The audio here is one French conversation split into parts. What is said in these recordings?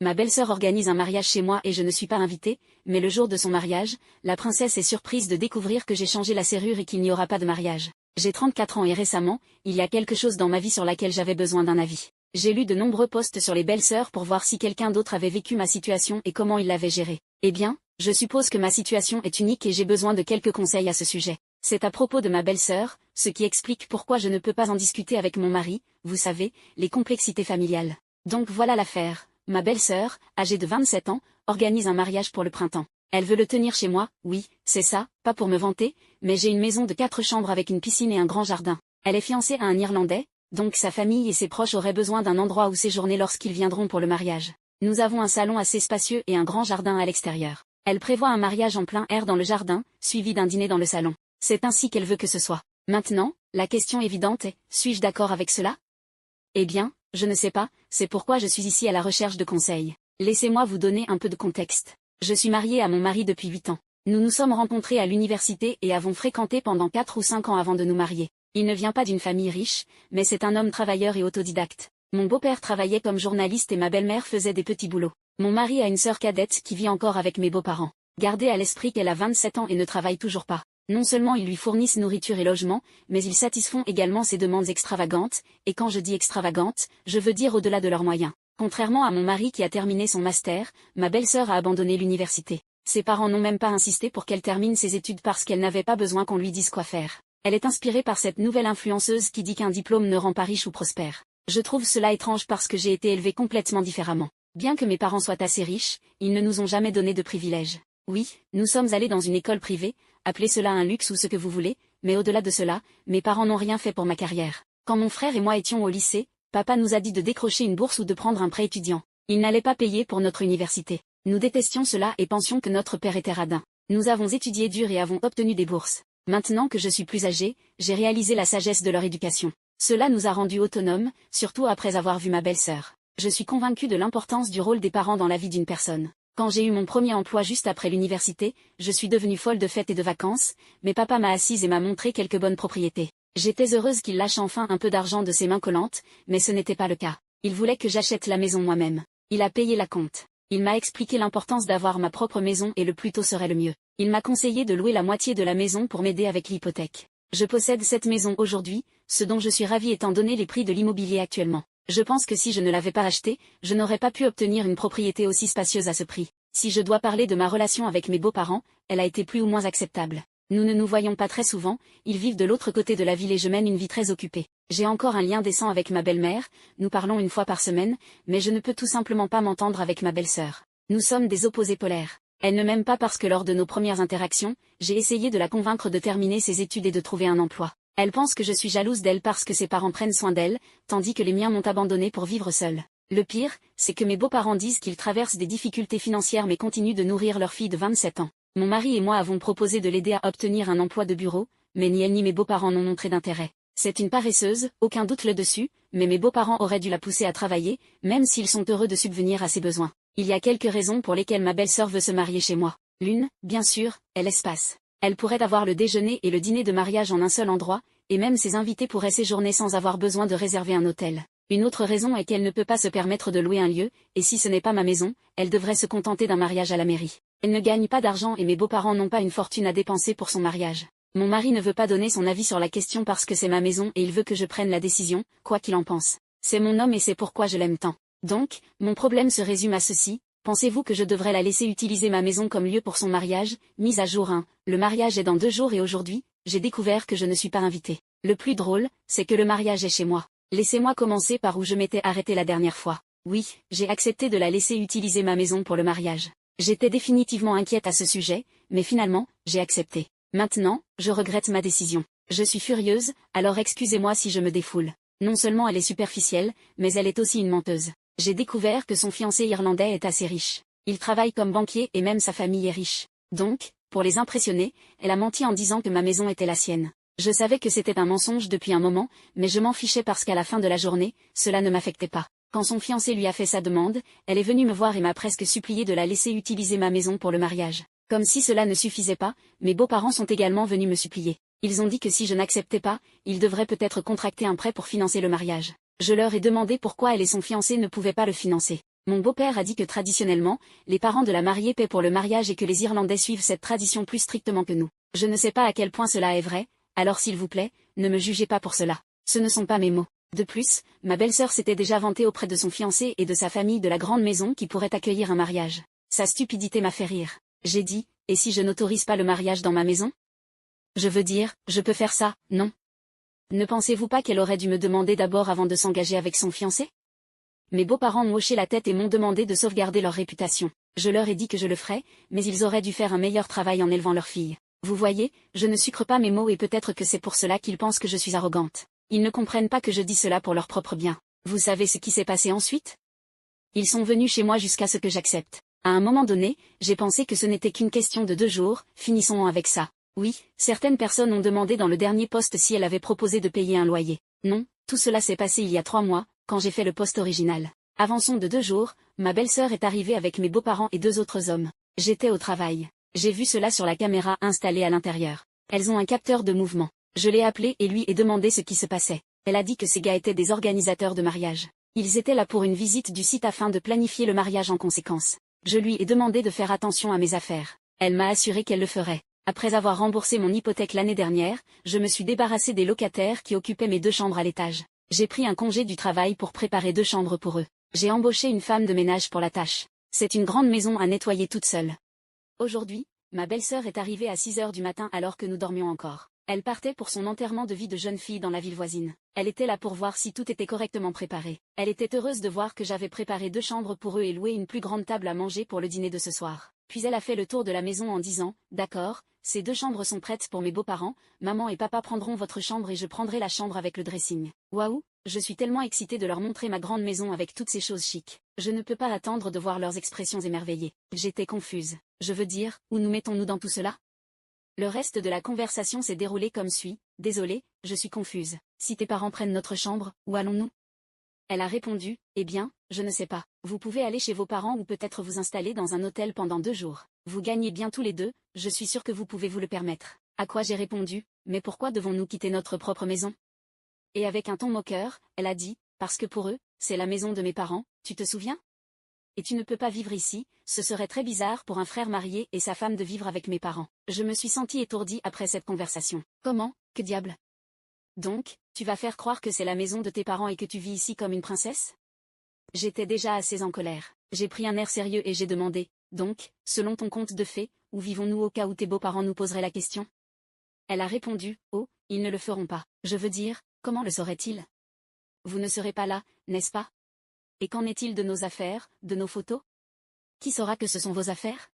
Ma belle-sœur organise un mariage chez moi et je ne suis pas invitée, mais le jour de son mariage, la princesse est surprise de découvrir que j'ai changé la serrure et qu'il n'y aura pas de mariage. J'ai 34 ans et récemment, il y a quelque chose dans ma vie sur laquelle j'avais besoin d'un avis. J'ai lu de nombreux posts sur les belles-sœurs pour voir si quelqu'un d'autre avait vécu ma situation et comment il l'avait gérée. Eh bien, je suppose que ma situation est unique et j'ai besoin de quelques conseils à ce sujet. C'est à propos de ma belle-sœur, ce qui explique pourquoi je ne peux pas en discuter avec mon mari, vous savez, les complexités familiales. Donc voilà l'affaire. Ma belle-sœur, âgée de 27 ans, organise un mariage pour le printemps. Elle veut le tenir chez moi, oui, c'est ça, pas pour me vanter, mais j'ai une maison de 4 chambres avec une piscine et un grand jardin. Elle est fiancée à un Irlandais, donc sa famille et ses proches auraient besoin d'un endroit où séjourner lorsqu'ils viendront pour le mariage. Nous avons un salon assez spacieux et un grand jardin à l'extérieur. Elle prévoit un mariage en plein air dans le jardin, suivi d'un dîner dans le salon. C'est ainsi qu'elle veut que ce soit. Maintenant, la question évidente est, suis-je d'accord avec cela? Eh bien, je ne sais pas, c'est pourquoi je suis ici à la recherche de conseils. Laissez-moi vous donner un peu de contexte. Je suis mariée à mon mari depuis 8 ans. Nous nous sommes rencontrés à l'université et avons fréquenté pendant 4 ou 5 ans avant de nous marier. Il ne vient pas d'une famille riche, mais c'est un homme travailleur et autodidacte. Mon beau-père travaillait comme journaliste et ma belle-mère faisait des petits boulots. Mon mari a une sœur cadette qui vit encore avec mes beaux-parents. Gardez à l'esprit qu'elle a 27 ans et ne travaille toujours pas. Non seulement ils lui fournissent nourriture et logement, mais ils satisfont également ses demandes extravagantes, et quand je dis extravagantes, je veux dire au-delà de leurs moyens. Contrairement à mon mari qui a terminé son master, ma belle-sœur a abandonné l'université. Ses parents n'ont même pas insisté pour qu'elle termine ses études parce qu'elle n'avait pas besoin qu'on lui dise quoi faire. Elle est inspirée par cette nouvelle influenceuse qui dit qu'un diplôme ne rend pas riche ou prospère. Je trouve cela étrange parce que j'ai été élevée complètement différemment. Bien que mes parents soient assez riches, ils ne nous ont jamais donné de privilèges. Oui, nous sommes allés dans une école privée, appelez cela un luxe ou ce que vous voulez, mais au-delà de cela, mes parents n'ont rien fait pour ma carrière. Quand mon frère et moi étions au lycée, papa nous a dit de décrocher une bourse ou de prendre un prêt étudiant. Il n'allait pas payer pour notre université. Nous détestions cela et pensions que notre père était radin. Nous avons étudié dur et avons obtenu des bourses. Maintenant que je suis plus âgée, j'ai réalisé la sagesse de leur éducation. Cela nous a rendus autonomes, surtout après avoir vu ma belle-sœur. Je suis convaincue de l'importance du rôle des parents dans la vie d'une personne. Quand j'ai eu mon premier emploi juste après l'université, je suis devenue folle de fêtes et de vacances, mais papa m'a assise et m'a montré quelques bonnes propriétés. J'étais heureuse qu'il lâche enfin un peu d'argent de ses mains collantes, mais ce n'était pas le cas. Il voulait que j'achète la maison moi-même. Il a payé la compte. Il m'a expliqué l'importance d'avoir ma propre maison et le plus tôt serait le mieux. Il m'a conseillé de louer la moitié de la maison pour m'aider avec l'hypothèque. Je possède cette maison aujourd'hui, ce dont je suis ravie étant donné les prix de l'immobilier actuellement. Je pense que si je ne l'avais pas acheté, je n'aurais pas pu obtenir une propriété aussi spacieuse à ce prix. Si je dois parler de ma relation avec mes beaux-parents, elle a été plus ou moins acceptable. Nous ne nous voyons pas très souvent, ils vivent de l'autre côté de la ville et je mène une vie très occupée. J'ai encore un lien décent avec ma belle-mère, nous parlons une fois par semaine, mais je ne peux tout simplement pas m'entendre avec ma belle-sœur. Nous sommes des opposés polaires. Elle ne m'aime pas parce que lors de nos premières interactions, j'ai essayé de la convaincre de terminer ses études et de trouver un emploi. Elle pense que je suis jalouse d'elle parce que ses parents prennent soin d'elle, tandis que les miens m'ont abandonnée pour vivre seule. Le pire, c'est que mes beaux-parents disent qu'ils traversent des difficultés financières mais continuent de nourrir leur fille de 27 ans. Mon mari et moi avons proposé de l'aider à obtenir un emploi de bureau, mais ni elle ni mes beaux-parents n'ont montré d'intérêt. C'est une paresseuse, aucun doute là-dessus, mais mes beaux-parents auraient dû la pousser à travailler, même s'ils sont heureux de subvenir à ses besoins. Il y a quelques raisons pour lesquelles ma belle-sœur veut se marier chez moi. L'une, bien sûr, est l'espace. Elle pourrait avoir le déjeuner et le dîner de mariage en un seul endroit, et même ses invités pourraient séjourner sans avoir besoin de réserver un hôtel. Une autre raison est qu'elle ne peut pas se permettre de louer un lieu, et si ce n'est pas ma maison, elle devrait se contenter d'un mariage à la mairie. Elle ne gagne pas d'argent et mes beaux-parents n'ont pas une fortune à dépenser pour son mariage. Mon mari ne veut pas donner son avis sur la question parce que c'est ma maison et il veut que je prenne la décision, quoi qu'il en pense. C'est mon homme et c'est pourquoi je l'aime tant. Donc, mon problème se résume à ceci. Pensez-vous que je devrais la laisser utiliser ma maison comme lieu pour son mariage? Mise à jour 1. Le mariage est dans 2 jours et aujourd'hui, j'ai découvert que je ne suis pas invitée. Le plus drôle, c'est que le mariage est chez moi. Laissez-moi commencer par où je m'étais arrêtée la dernière fois. Oui, j'ai accepté de la laisser utiliser ma maison pour le mariage. J'étais définitivement inquiète à ce sujet, mais finalement, j'ai accepté. Maintenant, je regrette ma décision. Je suis furieuse, alors excusez-moi si je me défoule. Non seulement elle est superficielle, mais elle est aussi une menteuse. J'ai découvert que son fiancé irlandais est assez riche. Il travaille comme banquier et même sa famille est riche. Donc, pour les impressionner, elle a menti en disant que ma maison était la sienne. Je savais que c'était un mensonge depuis un moment, mais je m'en fichais parce qu'à la fin de la journée, cela ne m'affectait pas. Quand son fiancé lui a fait sa demande, elle est venue me voir et m'a presque supplié de la laisser utiliser ma maison pour le mariage. Comme si cela ne suffisait pas, mes beaux-parents sont également venus me supplier. Ils ont dit que si je n'acceptais pas, ils devraient peut-être contracter un prêt pour financer le mariage. Je leur ai demandé pourquoi elle et son fiancé ne pouvaient pas le financer. Mon beau-père a dit que traditionnellement, les parents de la mariée paient pour le mariage et que les Irlandais suivent cette tradition plus strictement que nous. Je ne sais pas à quel point cela est vrai, alors s'il vous plaît, ne me jugez pas pour cela. Ce ne sont pas mes mots. De plus, ma belle-sœur s'était déjà vantée auprès de son fiancé et de sa famille de la grande maison qui pourrait accueillir un mariage. Sa stupidité m'a fait rire. J'ai dit, et si je n'autorise pas le mariage dans ma maison? Je veux dire, je peux faire ça, non? Ne pensez-vous pas qu'elle aurait dû me demander d'abord avant de s'engager avec son fiancé? Mes beaux-parents ont hoché la tête et m'ont demandé de sauvegarder leur réputation. Je leur ai dit que je le ferais, mais ils auraient dû faire un meilleur travail en élevant leur fille. Vous voyez, je ne sucre pas mes mots et peut-être que c'est pour cela qu'ils pensent que je suis arrogante. Ils ne comprennent pas que je dis cela pour leur propre bien. Vous savez ce qui s'est passé ensuite? Ils sont venus chez moi jusqu'à ce que j'accepte. À un moment donné, j'ai pensé que ce n'était qu'une question de 2 jours, finissons avec ça. Oui, certaines personnes ont demandé dans le dernier poste si elle avait proposé de payer un loyer. Non, tout cela s'est passé il y a 3 mois, quand j'ai fait le poste original. Avançons de 2 jours, ma belle-sœur est arrivée avec mes beaux-parents et 2 autres hommes. J'étais au travail. J'ai vu cela sur la caméra installée à l'intérieur. Elles ont un capteur de mouvement. Je l'ai appelé et lui ai demandé ce qui se passait. Elle a dit que ces gars étaient des organisateurs de mariage. Ils étaient là pour une visite du site afin de planifier le mariage en conséquence. Je lui ai demandé de faire attention à mes affaires. Elle m'a assuré qu'elle le ferait. Après avoir remboursé mon hypothèque l'année dernière, je me suis débarrassée des locataires qui occupaient mes 2 chambres à l'étage. J'ai pris un congé du travail pour préparer 2 chambres pour eux. J'ai embauché une femme de ménage pour la tâche. C'est une grande maison à nettoyer toute seule. Aujourd'hui, ma belle-sœur est arrivée à 6 heures du matin alors que nous dormions encore. Elle partait pour son enterrement de vie de jeune fille dans la ville voisine. Elle était là pour voir si tout était correctement préparé. Elle était heureuse de voir que j'avais préparé 2 chambres pour eux et loué une plus grande table à manger pour le dîner de ce soir. Puis elle a fait le tour de la maison en disant, « D'accord, ces 2 chambres sont prêtes pour mes beaux-parents, maman et papa prendront votre chambre et je prendrai la chambre avec le dressing. » Waouh, je suis tellement excitée de leur montrer ma grande maison avec toutes ces choses chics. Je ne peux pas attendre de voir leurs expressions émerveillées. J'étais confuse. Je veux dire, où nous mettons-nous dans tout cela? Le reste de la conversation s'est déroulé comme suit. « Désolée, je suis confuse. Si tes parents prennent notre chambre, où allons-nous » Elle a répondu, « Eh bien, je ne sais pas. Vous pouvez aller chez vos parents ou peut-être vous installer dans un hôtel pendant 2 jours. Vous gagnez bien tous les deux, je suis sûre que vous pouvez vous le permettre. » À quoi j'ai répondu, « Mais pourquoi devons-nous quitter notre propre maison ?» Et avec un ton moqueur, elle a dit, « Parce que pour eux, c'est la maison de mes parents, tu te souviens ? Et tu ne peux pas vivre ici, ce serait très bizarre pour un frère marié et sa femme de vivre avec mes parents. » Je me suis sentie étourdie après cette conversation. Comment, que diable? Donc, tu vas faire croire que c'est la maison de tes parents et que tu vis ici comme une princesse? J'étais déjà assez en colère. J'ai pris un air sérieux et j'ai demandé, « Donc, selon ton conte de fées, où vivons-nous au cas où tes beaux-parents nous poseraient la question ?» Elle a répondu, « Oh, ils ne le feront pas. Je veux dire, comment le sauraient-ils? Vous ne serez pas là, n'est-ce pas? Et qu'en est-il de nos affaires, de nos photos? Qui saura que ce sont vos affaires?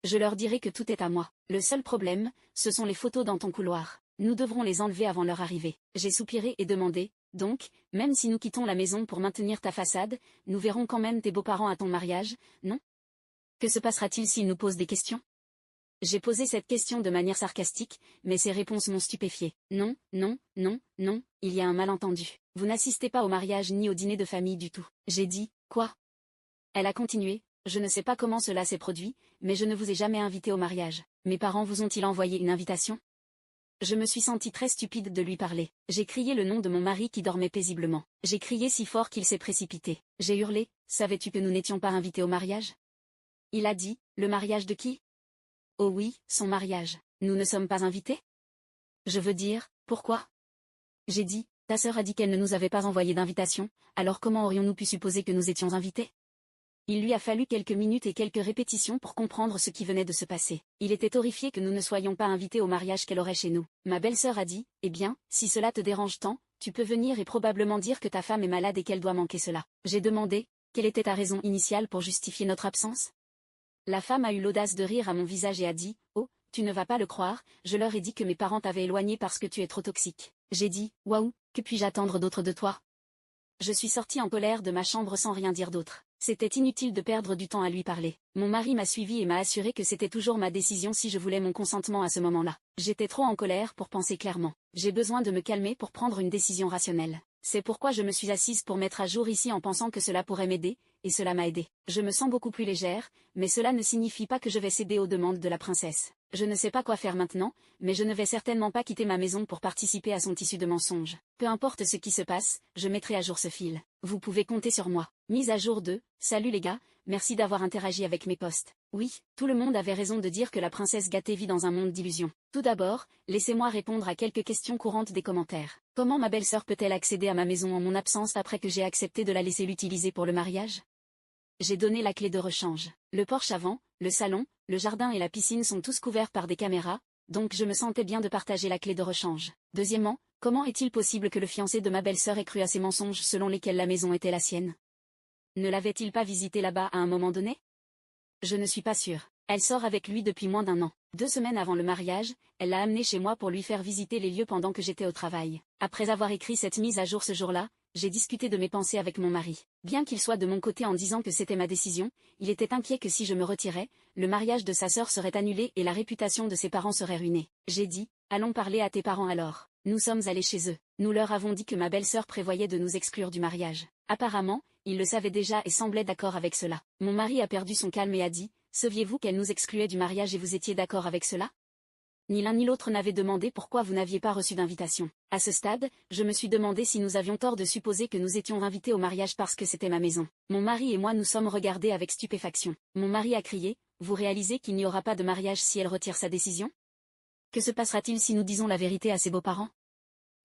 Je leur dirai que tout est à moi. Le seul problème, ce sont les photos dans ton couloir. Nous devrons les enlever avant leur arrivée. » J'ai soupiré et demandé, « Donc, même si nous quittons la maison pour maintenir ta façade, nous verrons quand même tes beaux-parents à ton mariage, non? Que se passera-t-il s'ils nous posent des questions? » J'ai posé cette question de manière sarcastique, mais ces réponses m'ont stupéfié. « Non, non, non, non, il y a un malentendu. Vous n'assistez pas au mariage ni au dîner de famille du tout. » J'ai dit, « Quoi ?» Elle a continué, « Je ne sais pas comment cela s'est produit, mais je ne vous ai jamais invité au mariage. Mes parents vous ont-ils envoyé une invitation? » Je me suis sentie très stupide de lui parler. J'ai crié le nom de mon mari qui dormait paisiblement. J'ai crié si fort qu'il s'est précipité. J'ai hurlé, « Savais-tu que nous n'étions pas invités au mariage? » Il a dit, « Le mariage de qui? » Oh oui, son mariage. Nous ne sommes pas invités? Je veux dire, pourquoi? J'ai dit, ta sœur a dit qu'elle ne nous avait pas envoyé d'invitation, alors comment aurions-nous pu supposer que nous étions invités? Il lui a fallu quelques minutes et quelques répétitions pour comprendre ce qui venait de se passer. Il était horrifié que nous ne soyons pas invités au mariage qu'elle aurait chez nous. Ma belle-sœur a dit, eh bien, si cela te dérange tant, tu peux venir et probablement dire que ta femme est malade et qu'elle doit manquer cela. J'ai demandé, quelle était ta raison initiale pour justifier notre absence? La femme a eu l'audace de rire à mon visage et a dit, oh, tu ne vas pas le croire, je leur ai dit que mes parents t'avaient éloigné parce que tu es trop toxique. J'ai dit, waouh, que puis-je attendre d'autre de toi? Je suis sortie en colère de ma chambre sans rien dire d'autre. C'était inutile de perdre du temps à lui parler. Mon mari m'a suivi et m'a assuré que c'était toujours ma décision si je voulais mon consentement à ce moment-là. J'étais trop en colère pour penser clairement. J'ai besoin de me calmer pour prendre une décision rationnelle. C'est pourquoi je me suis assise pour mettre à jour ici en pensant que cela pourrait m'aider, et cela m'a aidé. Je me sens beaucoup plus légère, mais cela ne signifie pas que je vais céder aux demandes de la princesse. Je ne sais pas quoi faire maintenant, mais je ne vais certainement pas quitter ma maison pour participer à son tissu de mensonges. Peu importe ce qui se passe, je mettrai à jour ce fil. Vous pouvez compter sur moi. Mise à jour 2, salut les gars, merci d'avoir interagi avec mes posts. Oui, tout le monde avait raison de dire que la princesse gâtée vit dans un monde d'illusions. Tout d'abord, laissez-moi répondre à quelques questions courantes des commentaires. Comment ma belle-sœur peut-elle accéder à ma maison en mon absence après que j'ai accepté de la laisser l'utiliser pour le mariage? J'ai donné la clé de rechange. Le porche avant, le salon, le jardin et la piscine sont tous couverts par des caméras, donc je me sentais bien de partager la clé de rechange. Deuxièmement, comment est-il possible que le fiancé de ma belle-sœur ait cru à ces mensonges selon lesquels la maison était la sienne? Ne l'avait-il pas visité là-bas à un moment donné? Je ne suis pas sûre. Elle sort avec lui depuis moins d'1 an. 2 semaines avant le mariage, elle l'a amené chez moi pour lui faire visiter les lieux pendant que j'étais au travail. Après avoir écrit cette mise à jour ce jour-là, j'ai discuté de mes pensées avec mon mari. Bien qu'il soit de mon côté en disant que c'était ma décision, il était inquiet que si je me retirais, le mariage de sa sœur serait annulé et la réputation de ses parents serait ruinée. J'ai dit, allons parler à tes parents alors. Nous sommes allés chez eux. Nous leur avons dit que ma belle-sœur prévoyait de nous exclure du mariage. Apparemment, ils le savaient déjà et semblaient d'accord avec cela. Mon mari a perdu son calme et a dit, saviez-vous qu'elle nous excluait du mariage et vous étiez d'accord avec cela? Ni l'un ni l'autre n'avait demandé pourquoi vous n'aviez pas reçu d'invitation. À ce stade, je me suis demandé si nous avions tort de supposer que nous étions invités au mariage parce que c'était ma maison. Mon mari et moi nous sommes regardés avec stupéfaction. Mon mari a crié, vous réalisez qu'il n'y aura pas de mariage si elle retire sa décision? Que se passera-t-il si nous disons la vérité à ses beaux-parents?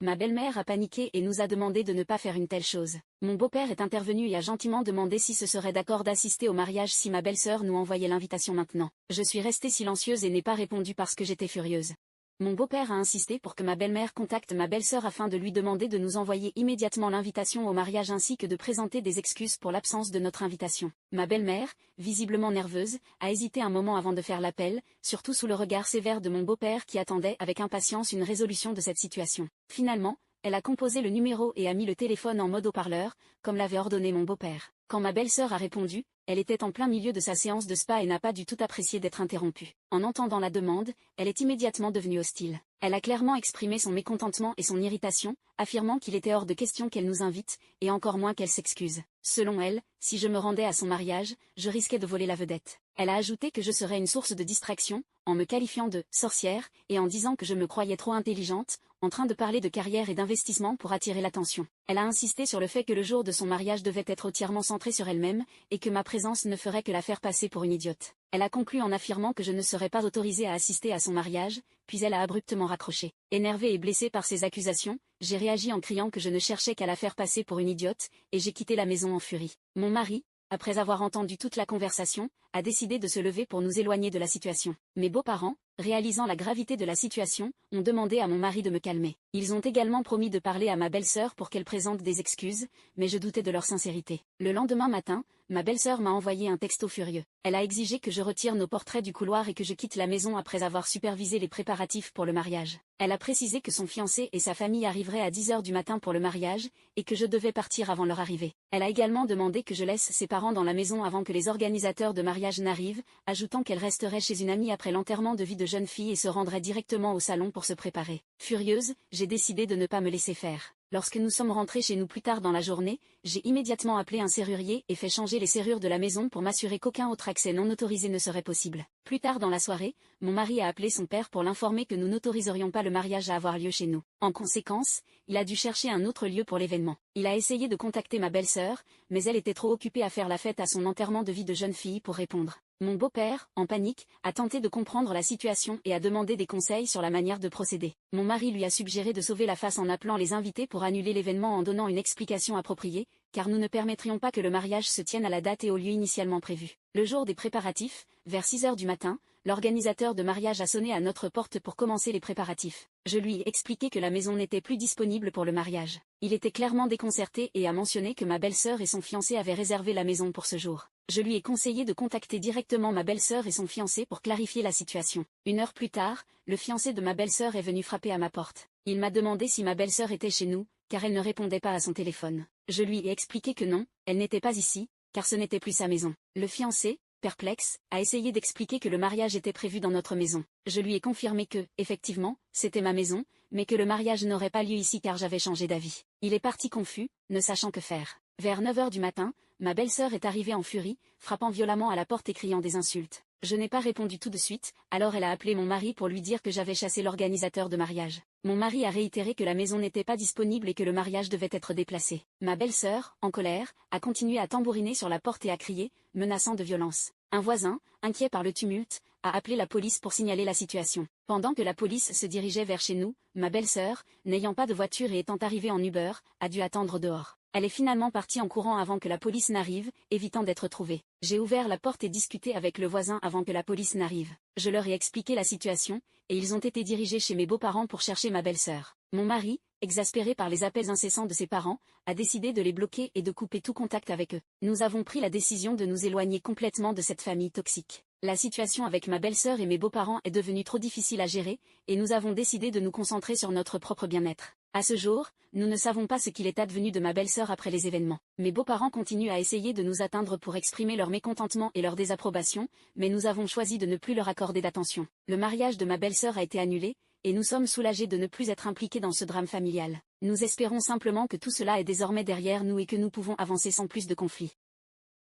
Ma belle-mère a paniqué et nous a demandé de ne pas faire une telle chose. Mon beau-père est intervenu et a gentiment demandé si ce serait d'accord d'assister au mariage si ma belle-sœur nous envoyait l'invitation maintenant. Je suis restée silencieuse et n'ai pas répondu parce que j'étais furieuse. Mon beau-père a insisté pour que ma belle-mère contacte ma belle-sœur afin de lui demander de nous envoyer immédiatement l'invitation au mariage ainsi que de présenter des excuses pour l'absence de notre invitation. Ma belle-mère, visiblement nerveuse, a hésité un moment avant de faire l'appel, surtout sous le regard sévère de mon beau-père qui attendait avec impatience une résolution de cette situation. Finalement, elle a composé le numéro et a mis le téléphone en mode haut-parleur, comme l'avait ordonné mon beau-père. Quand ma belle-sœur a répondu, elle était en plein milieu de sa séance de spa et n'a pas du tout apprécié d'être interrompue. En entendant la demande, elle est immédiatement devenue hostile. Elle a clairement exprimé son mécontentement et son irritation, affirmant qu'il était hors de question qu'elle nous invite, et encore moins qu'elle s'excuse. Selon elle, si je me rendais à son mariage, je risquais de voler la vedette. Elle a ajouté que je serais une source de distraction, en me qualifiant de « sorcière » et en disant que je me croyais trop intelligente, en train de parler de carrière et d'investissement pour attirer l'attention. Elle a insisté sur le fait que le jour de son mariage devait être entièrement centré sur elle-même, et que ma présence ne ferait que la faire passer pour une idiote. Elle a conclu en affirmant que je ne serais pas autorisée à assister à son mariage, puis elle a abruptement raccroché. Énervée et blessée par ces accusations, j'ai réagi en criant que je ne cherchais qu'à la faire passer pour une idiote, et j'ai quitté la maison en furie. Mon mari, après avoir entendu toute la conversation, a décidé de se lever pour nous éloigner de la situation. Mes beaux-parents, réalisant la gravité de la situation, ont demandé à mon mari de me calmer. Ils ont également promis de parler à ma belle-sœur pour qu'elle présente des excuses, mais je doutais de leur sincérité. Le lendemain matin, ma belle-sœur m'a envoyé un texto furieux. Elle a exigé que je retire nos portraits du couloir et que je quitte la maison après avoir supervisé les préparatifs pour le mariage. Elle a précisé que son fiancé et sa famille arriveraient à 10 h du matin pour le mariage, et que je devais partir avant leur arrivée. Elle a également demandé que je laisse ses parents dans la maison avant que les organisateurs de mariage n'arrivent, ajoutant qu'elle resterait chez une amie après l'enterrement de vie de jeune fille et se rendrait directement au salon pour se préparer. Furieuse, j'ai décidé de ne pas me laisser faire. Lorsque nous sommes rentrés chez nous plus tard dans la journée, j'ai immédiatement appelé un serrurier et fait changer les serrures de la maison pour m'assurer qu'aucun autre accès non autorisé ne serait possible. Plus tard dans la soirée, mon mari a appelé son père pour l'informer que nous n'autoriserions pas le mariage à avoir lieu chez nous. En conséquence, il a dû chercher un autre lieu pour l'événement. Il a essayé de contacter ma belle-sœur, mais elle était trop occupée à faire la fête à son enterrement de vie de jeune fille pour répondre. Mon beau-père, en panique, a tenté de comprendre la situation et a demandé des conseils sur la manière de procéder. Mon mari lui a suggéré de sauver la face en appelant les invités pour annuler l'événement en donnant une explication appropriée, car nous ne permettrions pas que le mariage se tienne à la date et au lieu initialement prévu. Le jour des préparatifs, vers 6 h du matin, l'organisateur de mariage a sonné à notre porte pour commencer les préparatifs. Je lui ai expliqué que la maison n'était plus disponible pour le mariage. Il était clairement déconcerté et a mentionné que ma belle-sœur et son fiancé avaient réservé la maison pour ce jour. Je lui ai conseillé de contacter directement ma belle-sœur et son fiancé pour clarifier la situation. 1 heure plus tard, le fiancé de ma belle-sœur est venu frapper à ma porte. Il m'a demandé si ma belle-sœur était chez nous, car elle ne répondait pas à son téléphone. Je lui ai expliqué que non, elle n'était pas ici, car ce n'était plus sa maison. Le fiancé, perplexe, a essayé d'expliquer que le mariage était prévu dans notre maison. Je lui ai confirmé que, effectivement, c'était ma maison, mais que le mariage n'aurait pas lieu ici car j'avais changé d'avis. Il est parti confus, ne sachant que faire. Vers 9 h du matin, ma belle-sœur est arrivée en furie, frappant violemment à la porte et criant des insultes. Je n'ai pas répondu tout de suite, alors elle a appelé mon mari pour lui dire que j'avais chassé l'organisateur de mariage. Mon mari a réitéré que la maison n'était pas disponible et que le mariage devait être déplacé. Ma belle-sœur, en colère, a continué à tambouriner sur la porte et à crier, menaçant de violence. Un voisin, inquiet par le tumulte, a appelé la police pour signaler la situation. Pendant que la police se dirigeait vers chez nous, ma belle-sœur, n'ayant pas de voiture et étant arrivée en Uber, a dû attendre dehors. Elle est finalement partie en courant avant que la police n'arrive, évitant d'être trouvée. J'ai ouvert la porte et discuté avec le voisin avant que la police n'arrive. Je leur ai expliqué la situation, et ils ont été dirigés chez mes beaux-parents pour chercher ma belle-sœur. Mon mari, exaspéré par les appels incessants de ses parents, a décidé de les bloquer et de couper tout contact avec eux. Nous avons pris la décision de nous éloigner complètement de cette famille toxique. La situation avec ma belle-sœur et mes beaux-parents est devenue trop difficile à gérer, et nous avons décidé de nous concentrer sur notre propre bien-être. À ce jour, nous ne savons pas ce qu'il est advenu de ma belle-sœur après les événements. Mes beaux-parents continuent à essayer de nous atteindre pour exprimer leur mécontentement et leur désapprobation, mais nous avons choisi de ne plus leur accorder d'attention. Le mariage de ma belle-sœur a été annulé, et nous sommes soulagés de ne plus être impliqués dans ce drame familial. Nous espérons simplement que tout cela est désormais derrière nous et que nous pouvons avancer sans plus de conflits.